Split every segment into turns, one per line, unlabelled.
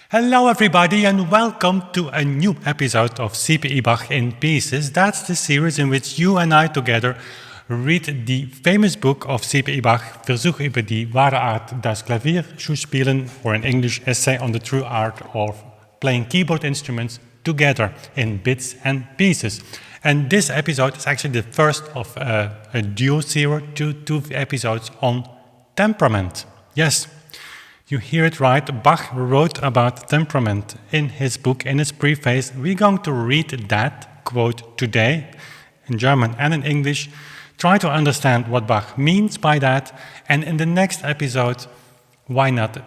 Hello, everybody, and welcome to a new episode of C.P.E.Bach in Pieces. That's the series in which you and I together read the famous book of C.P.E.Bach, Versuch über die wahre Art das Klavierspielen, or in English, Essay on the True Art of Playing Keyboard Instruments Together in Bits and Pieces. And this episode is actually the first of a dual series, two episodes on temperament. Yes. You hear it right, Bach wrote about temperament in his book, in his preface. We're going to read that quote today, in German and in English, try to understand what Bach means by that, and in the next episode, why not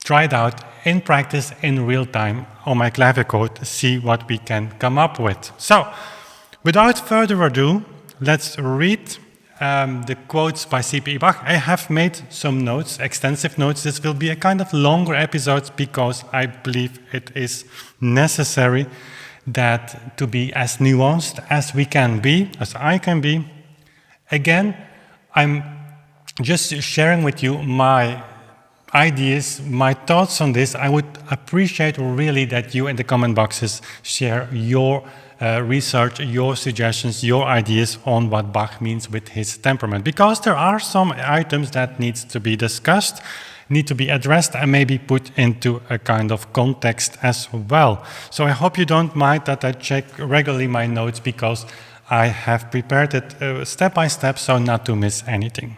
try it out in practice in real time on my clavichord, see what we can come up with. So, without further ado, let's read the quotes by C.P.E.Bach. I have made some notes, extensive notes. This will be a kind of longer episode because I believe it is necessary that to be as nuanced as we can be, as I can be. Again, I'm just sharing with you my ideas, my thoughts on this. I would appreciate really that you in the comment boxes share your research, your suggestions, your ideas on what Bach means with his temperament. Because there are some items that needs to be discussed, need to be addressed, and maybe put into a kind of context as well. So I hope you don't mind that I check regularly my notes because I have prepared it step by step so not to miss anything.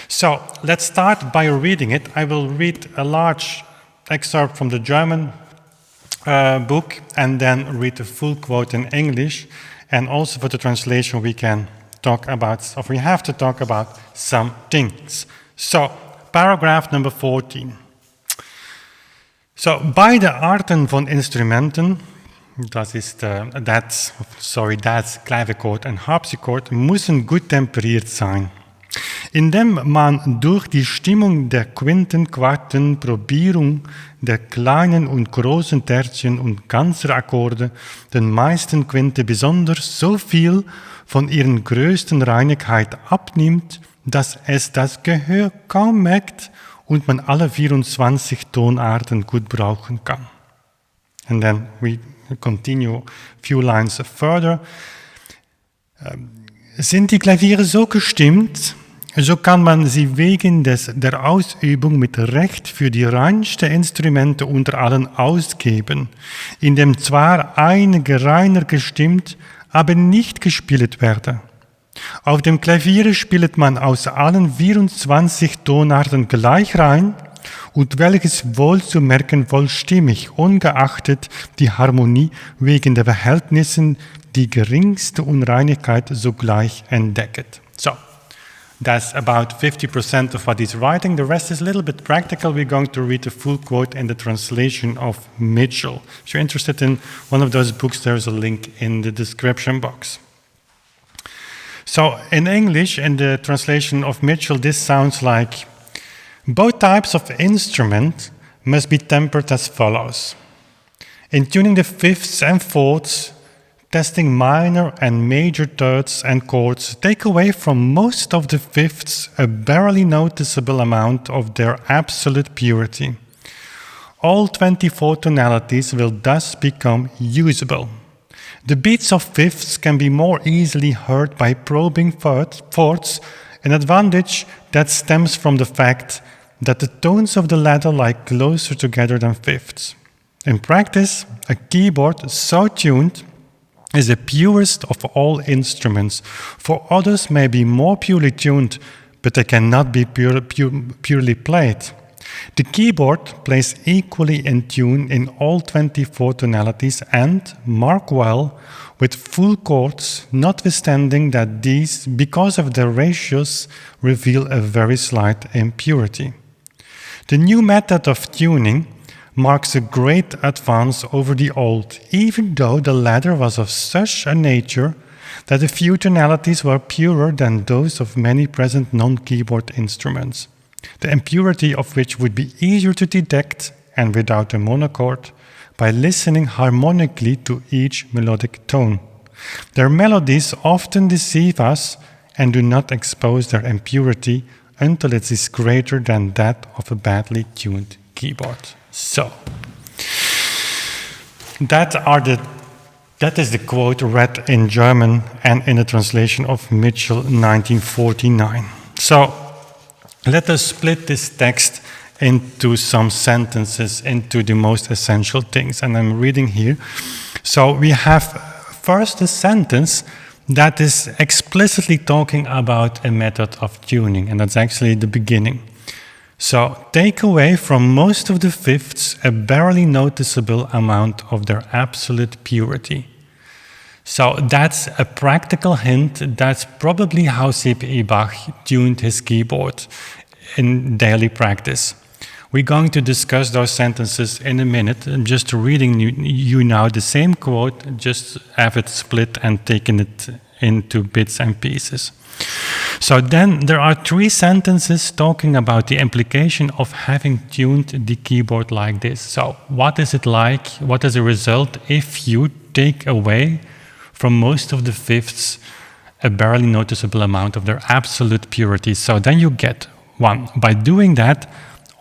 So let's start by reading it. I will read a large excerpt from the German book and then read the full quote in English, and also for the translation we can talk about, or we have to talk about some things. So, paragraph number 14. So, beide Arten von Instrumenten, that's Clavichord und Harpsichord, müssen gut temperiert sein. Indem man durch die Stimmung der Quinten, Quarten, Probierung der kleinen und großen Tertien und ganzer Akkorde den meisten Quinte besonders so viel von ihren größten Reinigkeit abnimmt, dass es das Gehör kaum merkt und man alle 24 Tonarten gut brauchen kann. And then we continue a few lines further. Sind die Klaviere so gestimmt, so kann man sie wegen der Ausübung mit Recht für die reinsten Instrumente unter allen ausgeben, indem zwar einige reiner gestimmt, aber nicht gespielt werden. Auf dem Klavier spielt man aus allen 24 Tonarten gleich rein und welches wohl zu merken vollstimmig, ungeachtet die Harmonie wegen der Verhältnissen die geringste Unreinigkeit sogleich entdecket. So. That's about 50% of what he's writing. The rest is a little bit practical. We're going to read the full quote in the translation of Mitchell. If you're interested in one of those books, there's a link in the description box. So in English, in the translation of Mitchell, this sounds like, both types of instrument must be tempered as follows. In tuning the fifths and fourths, testing minor and major thirds and chords take away from most of the fifths a barely noticeable amount of their absolute purity. All 24 tonalities will thus become usable. The beats of fifths can be more easily heard by probing fourths, an advantage that stems from the fact that the tones of the latter lie closer together than fifths. In practice, a keyboard so tuned is the purest of all instruments, for others may be more purely tuned, but they cannot be purely played. The keyboard plays equally in tune in all 24 tonalities and, mark well, with full chords, notwithstanding that these, because of their ratios, reveal a very slight impurity. The new method of tuning marks a great advance over the old, even though the latter was of such a nature that a few tonalities were purer than those of many present non-keyboard instruments, the impurity of which would be easier to detect, and without a monochord, by listening harmonically to each melodic tone. Their melodies often deceive us and do not expose their impurity until it is greater than that of a badly tuned keyboard. So, That is the quote read in German and in a translation of Mitchell, 1949. So let us split this text into some sentences, into the most essential things. And I'm reading here. So we have first a sentence that is explicitly talking about a method of tuning, and that's actually the beginning. So take away from most of the fifths a barely noticeable amount of their absolute purity. So that's a practical hint. That's probably how C.P.E.Bach tuned his keyboard in daily practice. We're going to discuss those sentences in a minute. I'm just reading you now the same quote, just have it split and taken it into bits and pieces. So then there are three sentences talking about the implication of having tuned the keyboard like this. So what is it like? What is the result if you take away from most of the fifths a barely noticeable amount of their absolute purity? So then you get one. By doing that,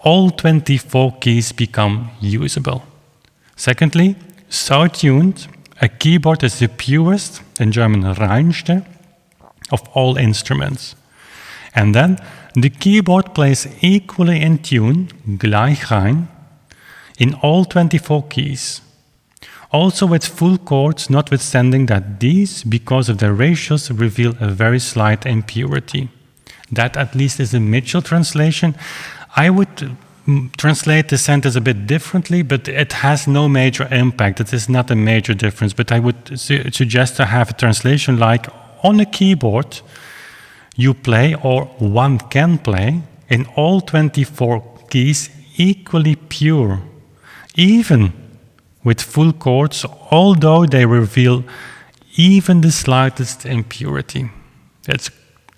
all 24 keys become usable. Secondly, so tuned, a keyboard is the purest, in German reinste, of all instruments. And then the keyboard plays equally in tune, gleich rein, in all 24 keys. Also with full chords, notwithstanding that these, because of their ratios, reveal a very slight impurity. That at least is a Mitchell translation. I would translate the sentence a bit differently, but it has no major impact. It is not a major difference, but I would suggest to have a translation like, on a keyboard, you play, or one can play, in all 24 keys equally pure, even with full chords, although they reveal even the slightest impurity. That's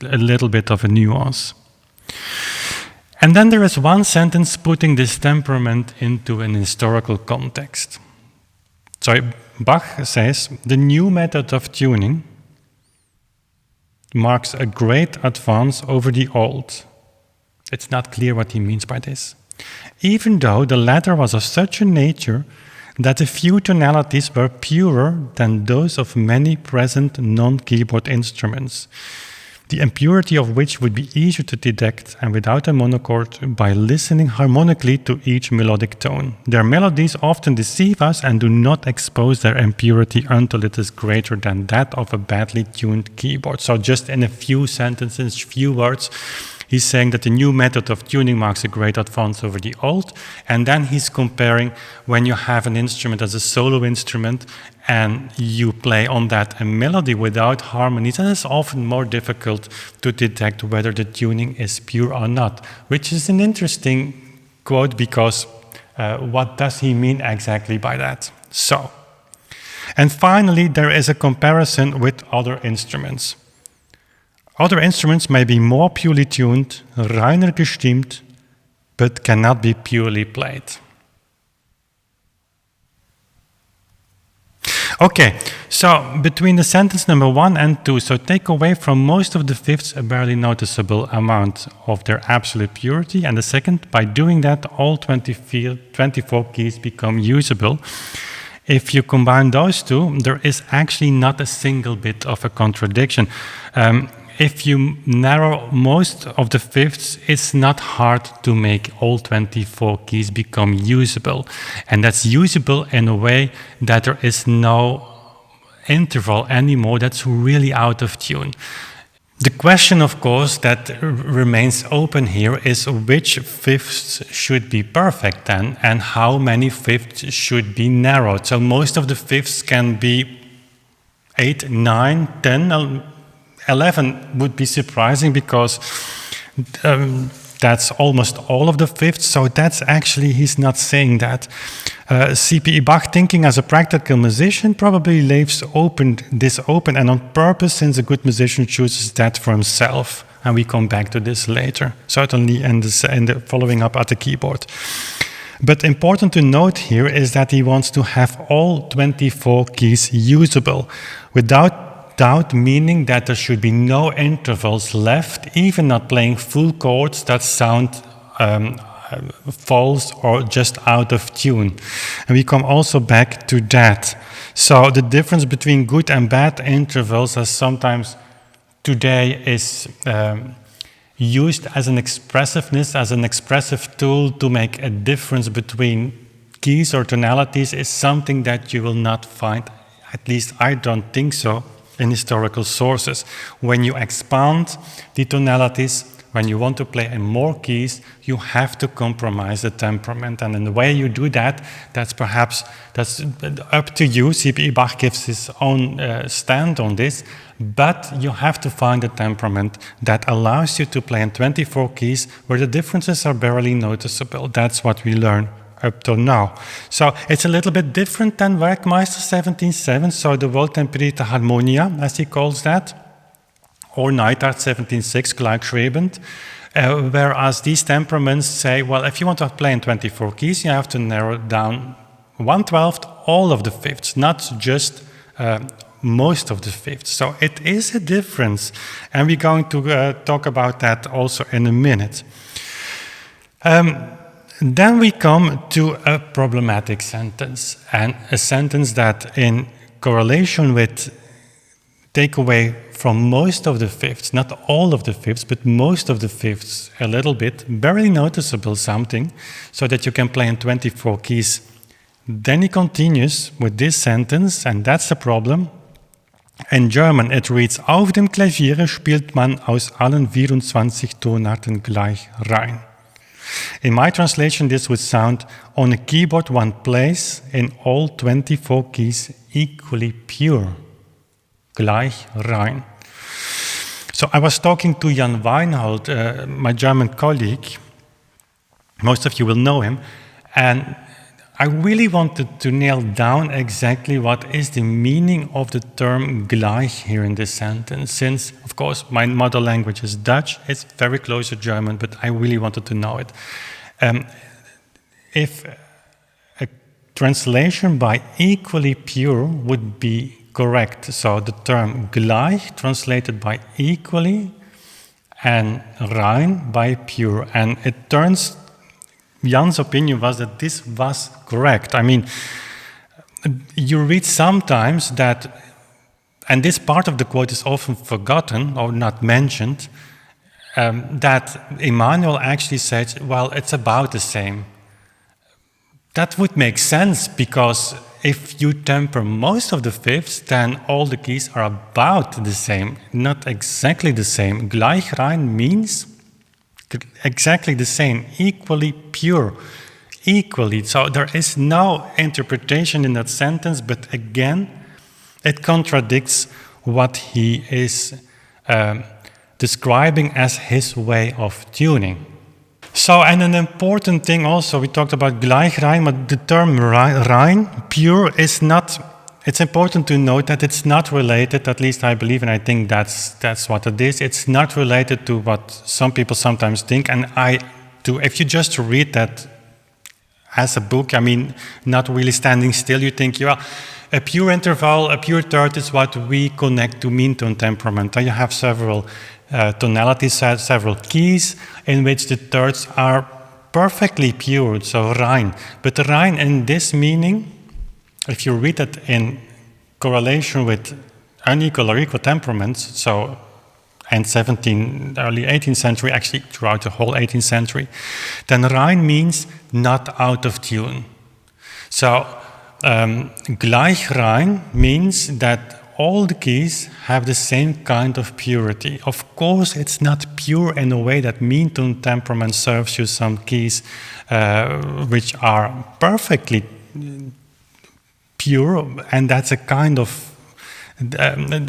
a little bit of a nuance. And then there is one sentence putting this temperament into an historical context. So Bach says, the new method of tuning marks a great advance over the old. It's not clear what he means by this. Even though the latter was of such a nature that a few tonalities were purer than those of many present non-keyboard instruments, the impurity of which would be easier to detect and without a monochord by listening harmonically to each melodic tone. Their melodies often deceive us and do not expose their impurity until it is greater than that of a badly tuned keyboard. So just in a few sentences, few words, he's saying that the new method of tuning marks a great advance over the old, and then he's comparing when you have an instrument as a solo instrument and you play on that a melody without harmonies, and it's often more difficult to detect whether the tuning is pure or not, which is an interesting quote because what does he mean exactly by that? So, and finally, there is a comparison with other instruments. Other instruments may be more purely tuned, reiner gestimmt, but cannot be purely played. Okay, so between the sentence number 1 and 2, so take away from most of the fifths a barely noticeable amount of their absolute purity, and the second, by doing that, all 24 keys become usable. If you combine those two, there is actually not a single bit of a contradiction. If you narrow most of the fifths, it's not hard to make all 24 keys become usable. And that's usable in a way that there is no interval anymore that's really out of tune. The question, of course, that remains open here is which fifths should be perfect then, and how many fifths should be narrowed. So most of the fifths can be 8, 9, 10, 11 would be surprising because that's almost all of the fifths. So that's actually, he's not saying that. C.P.E.Bach, thinking as a practical musician, probably leaves this open and on purpose, since a good musician chooses that for himself. And we come back to this later, certainly in the following up at the keyboard. But important to note here is that he wants to have all 24 keys usable, without doubt, meaning that there should be no intervals left, even not playing full chords that sound false or just out of tune. And we come also back to that. So the difference between good and bad intervals, as sometimes today is used as an expressiveness, as an expressive tool to make a difference between keys or tonalities, is something that you will not find, at least I don't think so, in historical sources. When you expand the tonalities, when you want to play in more keys, you have to compromise the temperament. And in the way you do that, that's up to you. C.P.E.Bach gives his own stand on this, but you have to find a temperament that allows you to play in 24 keys where the differences are barely noticeable. That's what we learn up till now. So it's a little bit different than Werkmeister 17.7, so the Wohltemperierte Harmonia, as he calls that, or Neidhardt 17.6, gleichschwebend, whereas these temperaments say, well, if you want to play in 24 keys, you have to narrow down 1/12 all of the fifths, not just most of the fifths. So it is a difference, and we're going to talk about that also in a minute. Then we come to a problematic sentence, and a sentence that in correlation with take away from most of the fifths, not all of the fifths, but most of the fifths a little bit, barely noticeable something, so that you can play in 24 keys. Then he continues with this sentence, and that's the problem. In German it reads, auf dem Klaviere spielt man aus allen 24 Tonarten gleich rein. In my translation, this would sound, on a keyboard one plays in all 24 keys equally pure. Gleich, rein. So I was talking to Jan Weinhold, my German colleague. Most of you will know him. And I really wanted to nail down exactly what is the meaning of the term gleich here in this sentence. Since, of course, my mother language is Dutch, it's very close to German, but I really wanted to know it. If a translation by equally pure would be correct, so the term gleich translated by equally and rein by pure, and it turns Jan's opinion was that this was correct. I mean, you read sometimes that, and this part of the quote is often forgotten or not mentioned, that Emmanuel actually said, well, it's about the same. That would make sense, because if you temper most of the fifths, then all the keys are about the same, not exactly the same. Gleich rein means exactly the same, equally pure, equally. So there is no interpretation in that sentence, but again, it contradicts what he is describing as his way of tuning. So, and an important thing also, we talked about gleich rein, but the term rein, pure, is not, it's important to note that it's not related, at least I believe, and I think that's what it is. It's not related to what some people sometimes think, and if you just read that as a book, I mean, not really standing still, you think, well, a pure interval, a pure third is what we connect to mean tone temperament. And you have several tonalities, several keys in which the thirds are perfectly pure, so rein. But the rein in this meaning, if you read it in correlation with unequal or equal temperaments, so and early 18th century, actually throughout the whole 18th century, then rein means not out of tune. So gleich rein means that all the keys have the same kind of purity. Of course, it's not pure in a way that mean tone temperament serves you some keys which are perfectly pure, and that's a kind of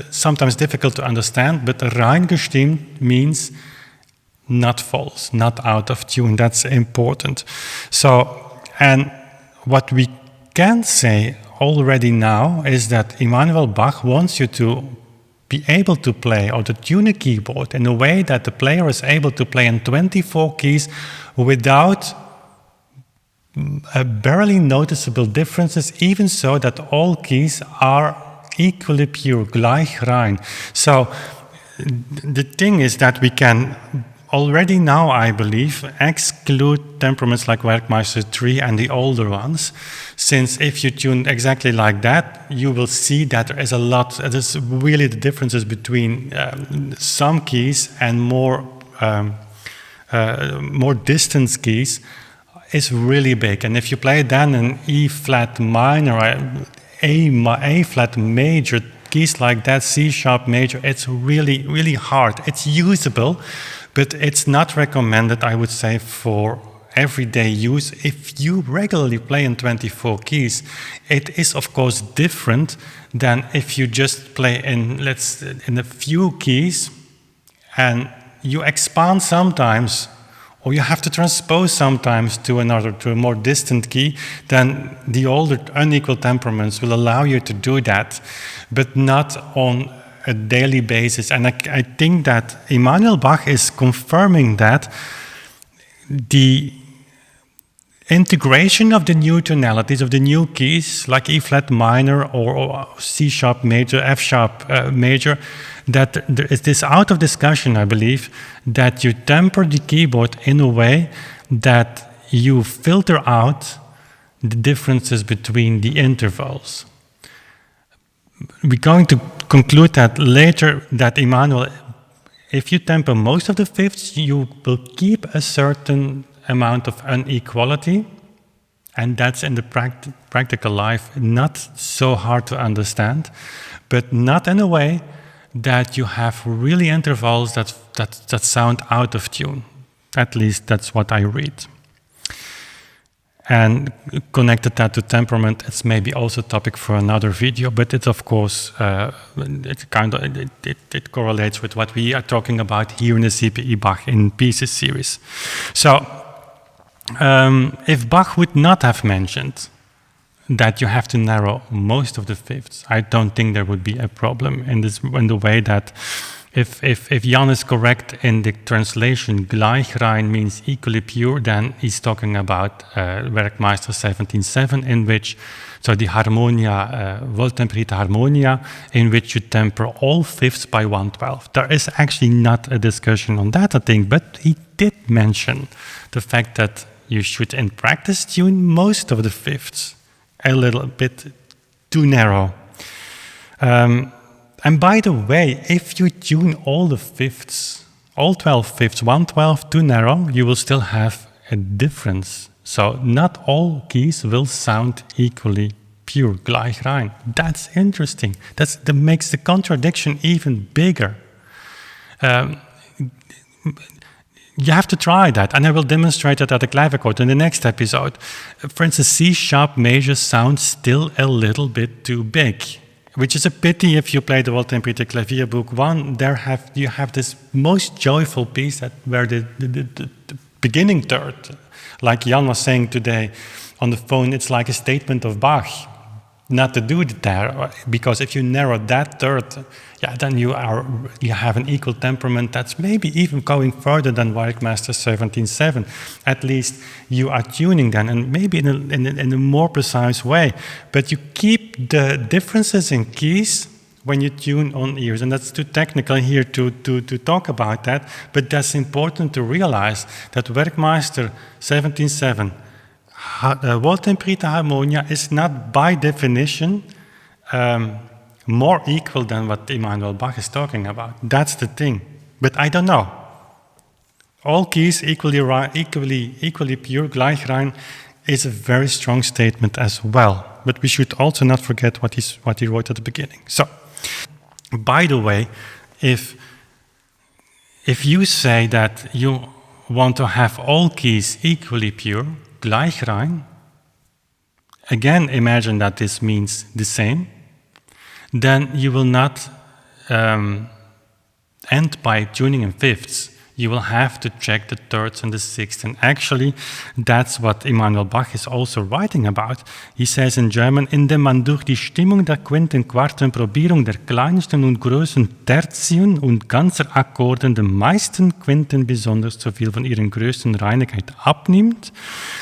sometimes difficult to understand, but rein gestimmt means not false, not out of tune. That's important. So, and what we can say already now is that Immanuel Bach wants you to be able to play or to tune a keyboard in a way that the player is able to play in 24 keys without barely noticeable differences, even so that all keys are equally pure, gleich rein. So the thing is that we can already now, I believe, exclude temperaments like Werkmeister 3 and the older ones, since if you tune exactly like that, you will see that there's really the differences between some keys and more distance keys is really big. And if you play then an E flat minor, A flat major, keys like that, C sharp major, it's really, really hard. It's usable, but it's not recommended, I would say, for everyday use. If you regularly play in 24 keys, it is of course different than if you just play in a few keys and you expand sometimes, or you have to transpose sometimes to a more distant key. Then the older unequal temperaments will allow you to do that, but not on a daily basis. And I think that Immanuel Bach is confirming that the integration of the new tonalities, of the new keys, like E flat minor or C sharp major, F sharp major, that it is out of discussion, I believe, that you temper the keyboard in a way that you filter out the differences between the intervals. We're going to conclude that later, that Immanuel, if you temper most of the fifths, you will keep a certain amount of inequality, and that's in the practical life not so hard to understand, but not in a way that you have really intervals that sound out of tune. At least that's what I read. And connected that to temperament, it's maybe also a topic for another video, but it's of course, it correlates with what we are talking about here in the C.P.E.Bach in Pieces series. So, if Bach would not have mentioned that you have to narrow most of the fifths, I don't think there would be a problem in the way that if Jan is correct in the translation, gleich rein means equally pure, then he's talking about Werkmeister 17.7, in which, so the harmonia, wohltemperierte harmonia, in which you temper all fifths by 1/12. There is actually not a discussion on that, I think, but he did mention the fact that you should in practice tune most of the fifths a little bit too narrow. And by the way, if you tune all the fifths, all 12 fifths, 1/12 too narrow, you will still have a difference. So not all keys will sound equally pure, gleich rein. That's interesting. That makes the contradiction even bigger. You have to try that, and I will demonstrate that at the clavichord in the next episode. For instance, C sharp major sounds still a little bit too big, which is a pity if you play the Wohltemperierte Klavier Book 1. You have this most joyful piece where the beginning third, like Jan was saying today on the phone, it's like a statement of Bach. Not to do it there, because if you narrow that third, then you have an equal temperament that's maybe even going further than Werkmeister 17.7. At least you are tuning then, and maybe in a more precise way. But you keep the differences in keys when you tune on ears, and that's too technical here to talk about that. But that's important to realize that Werkmeister 17.7. Wohltemperierte harmonia is not by definition more equal than what Immanuel Bach is talking about. That's the thing. But I don't know. All keys equally pure, gleich rein, is a very strong statement as well. But we should also not forget what he wrote at the beginning. So, by the way, if you say that you want to have all keys equally pure, gleich rein, again imagine that this means the same, then you will not end by tuning in fifths. You will have to check the thirds and the sixths, and actually that's what Immanuel Bach is also writing about. He says in German, indem man durch die Stimmung der Quinten, Quarten, Probierung der kleinsten und größten Tertien und ganzer Akkorden den meisten Quinten besonders so viel von ihren größten Reinigkeit abnimmt,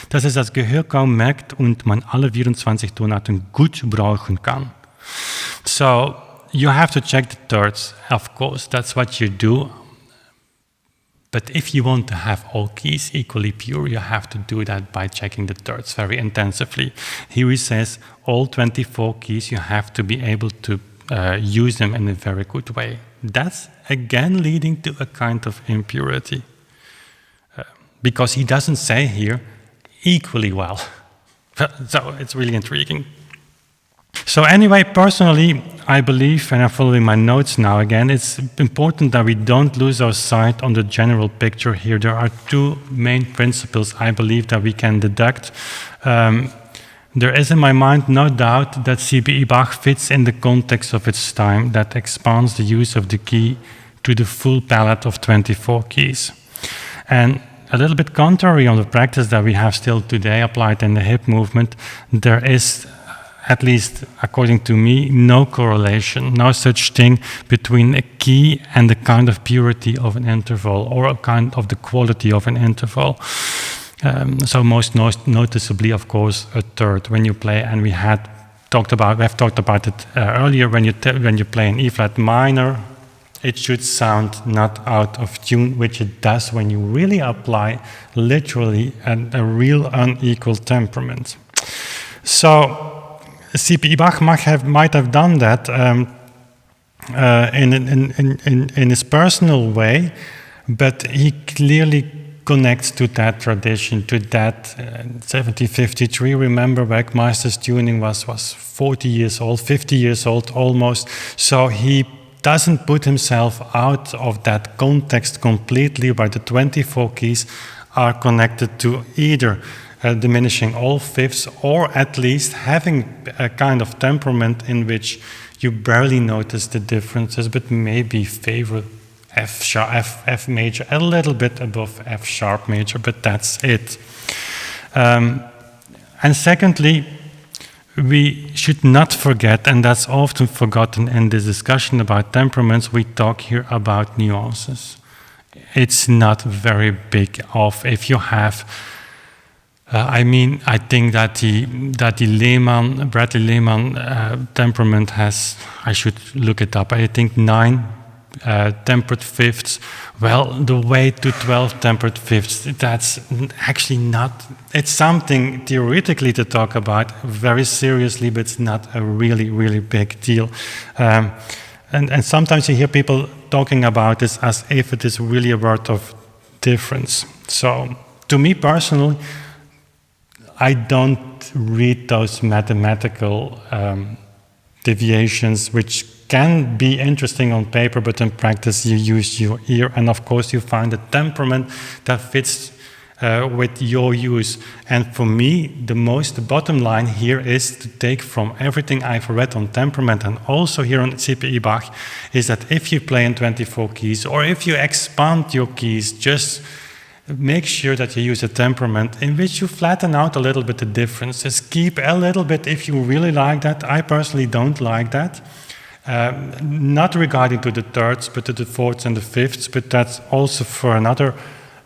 dass es das Gehör kaum merkt und man alle 24 Tonarten gut brauchen kann. So, you have to check the thirds, of course, that's what you do. But if you want to have all keys equally pure, you have to do that by checking the thirds very intensively. Here he says all 24 keys, you have to be able to use them in a very good way. That's again leading to a kind of impurity. Because he doesn't say here equally well. So it's really intriguing. So anyway, personally, I believe, and I'm following my notes now again, it's important that we don't lose our sight on the general picture here. There are two main principles I believe that we can deduct. There is in my mind no doubt that C.P.E.Bach fits in the context of its time that expands the use of the key to the full palette of 24 keys. And a little bit contrary on the practice that we have still today applied in the hip movement, there is, at least according to me, no correlation, no such thing between a key and the kind of purity of an interval or a kind of the quality of an interval. So most noticeably, of course, a third when you play, and we have talked about it earlier. When you play an E flat minor, it should sound not out of tune, which it does when you really apply literally a real unequal temperament. So C.P.E.Bach might have done that in his personal way, but he clearly connects to that tradition, to that 1753. Remember, Werkmeister's tuning was 40 years old, 50 years old almost. So he doesn't put himself out of that context completely, where the 24 keys are connected to either diminishing all fifths or at least having a kind of temperament in which you barely notice the differences, but maybe favor F major, a little bit above F sharp major, but that's it. And secondly, we should not forget, and that's often forgotten in this discussion about temperaments, we talk here about nuances. It's not very big off if you have, I think that the Bradley Lehman temperament has, I should look it up, I think 9 tempered fifths. Well, the way to 12 tempered fifths, that's actually not, it's something theoretically to talk about very seriously, but it's not a really, really big deal. And sometimes you hear people talking about this as if it is really a word of difference. So, to me personally, I don't read those mathematical deviations, which can be interesting on paper, but in practice you use your ear, and of course you find a temperament that fits with your use. And for me, the bottom line here is to take from everything I've read on temperament and also here on C.P.E.Bach, is that if you play in 24 keys, or if you expand your keys, just make sure that you use a temperament in which you flatten out a little bit the differences. Keep a little bit if you really like that. I personally don't like that. Not regarding to the thirds, but to the fourths and the fifths, but that's also for another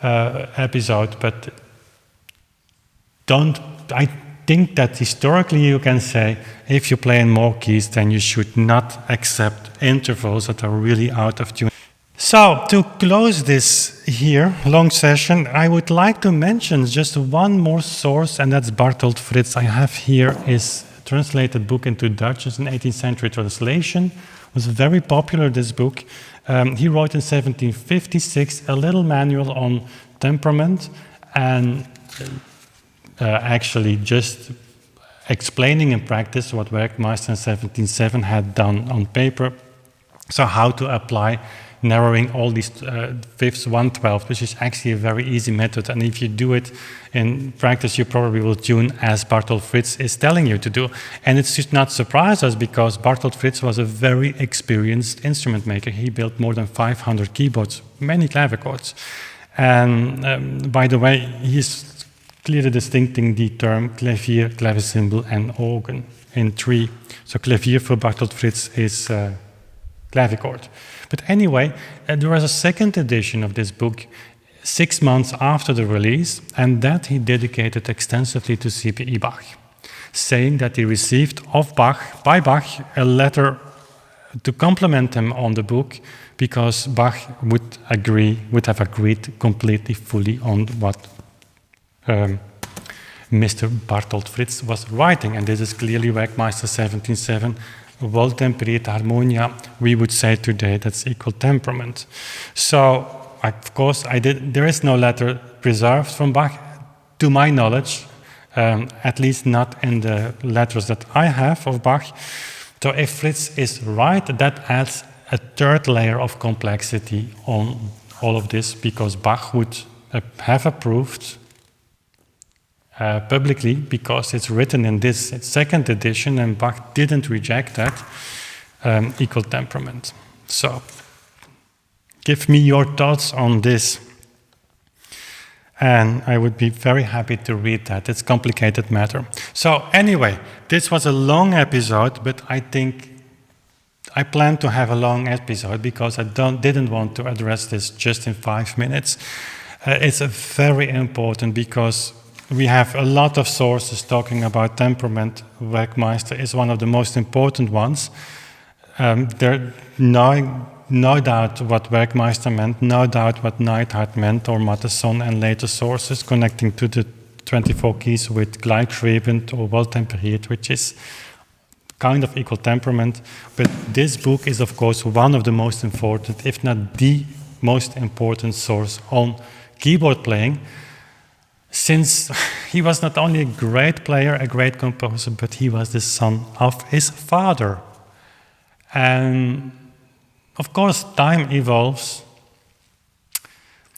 episode. But I think that historically you can say, if you play in more keys, then you should not accept intervals that are really out of tune. So, to close this here, long session, I would like to mention just one more source, and that's Barthold Fritz. I have here his translated book into Dutch. It's an 18th century translation. It was very popular, this book. He wrote in 1756 a little manual on temperament, and actually just explaining in practice what Werkmeister in 1707 had done on paper. So how to apply narrowing all these fifths, 1/12, which is actually a very easy method. And if you do it in practice, you probably will tune as Barthold Fritz is telling you to do. And it should not surprise us, because Barthold Fritz was a very experienced instrument maker. He built more than 500 keyboards, many clavichords. And by the way, he's clearly distincting the term clavier, clavicembal, and organ in 3. So clavier for Barthold Fritz is clavichord. But anyway, there was a second edition of this book 6 months after the release, and that he dedicated extensively to C.P.E.Bach, saying that he received by Bach a letter to compliment him on the book, because Bach would have agreed completely, fully on what Mr. Bartolt Fritz was writing. And this is clearly Werkmeister 17.7, well-temperate harmonia. We would say today that's equal temperament. So, of course, there is no letter preserved from Bach, to my knowledge, at least not in the letters that I have of Bach. So if Fritz is right, that adds a third layer of complexity on all of this, because Bach would have approved publicly, because it's written in this second edition, and Bach didn't reject that, equal temperament. So, give me your thoughts on this. And I would be very happy to read that. It's a complicated matter. So anyway, this was a long episode, but I think I plan to have a long episode because I didn't want to address this just in 5 minutes. It's very important because we have a lot of sources talking about temperament. Werkmeister is one of the most important ones. There no doubt what Werkmeister meant, no doubt what Neidhardt meant, or Mattheson and later sources connecting to the 24 keys with gleich, rein or well-temperate, which is kind of equal temperament. But this book is, of course, one of the most important, if not the most important source on keyboard playing, since he was not only a great player, a great composer, but he was the son of his father. And of course, time evolves.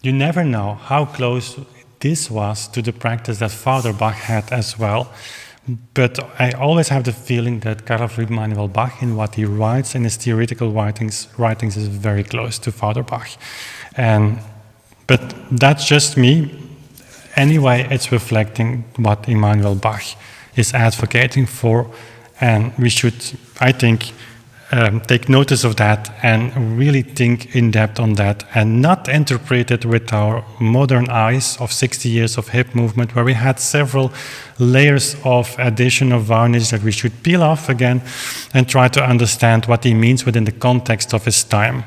You never know how close this was to the practice that Father Bach had as well. But I always have the feeling that Karl Friedrich Emanuel Bach, in what he writes in his theoretical writings is very close to Father Bach. But that's just me. Anyway, it's reflecting what Emanuel Bach is advocating for, and we should, I think, take notice of that and really think in depth on that, and not interpret it with our modern eyes of 60 years of hip movement, where we had several layers of addition of varnish that we should peel off again and try to understand what he means within the context of his time.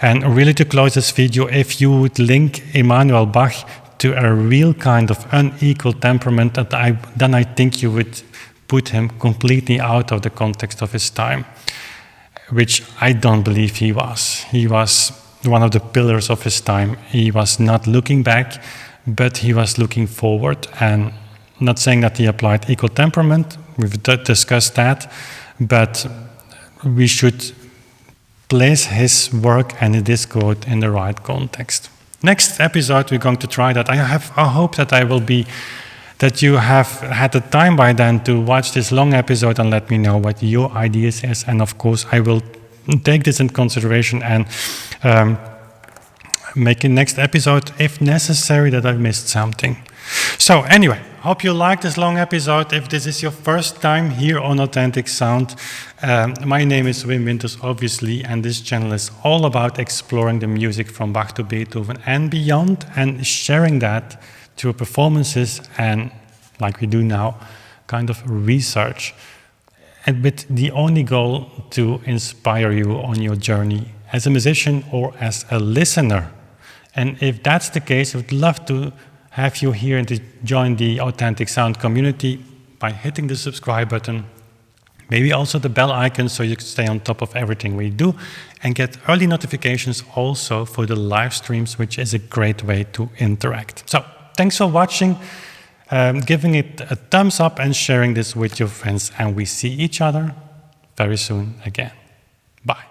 And really, to close this video, if you would link Emanuel Bach to a real kind of unequal temperament, then I think you would put him completely out of the context of his time, which I don't believe he was. He was one of the pillars of his time. He was not looking back, but he was looking forward. And not saying that he applied equal temperament, we've discussed that, but we should place his work and this code in the right context. Next episode, we're going to try that. I hope that you have had the time by then to watch this long episode and let me know what your ideas is. And of course, I will take this in consideration and make a next episode if necessary that I've missed something. So anyway, hope you liked this long episode. If this is your first time here on Authentic Sound, my name is Wim Winters, obviously, and this channel is all about exploring the music from Bach to Beethoven and beyond, and sharing that through performances and, like we do now, kind of research, and with the only goal to inspire you on your journey as a musician or as a listener. And if that's the case, I would love to have you here and to join the Authentic Sound community by hitting the subscribe button, maybe also the bell icon so you can stay on top of everything we do, and get early notifications also for the live streams, which is a great way to interact. So, thanks for watching, giving it a thumbs up and sharing this with your friends, and we see each other very soon again. Bye.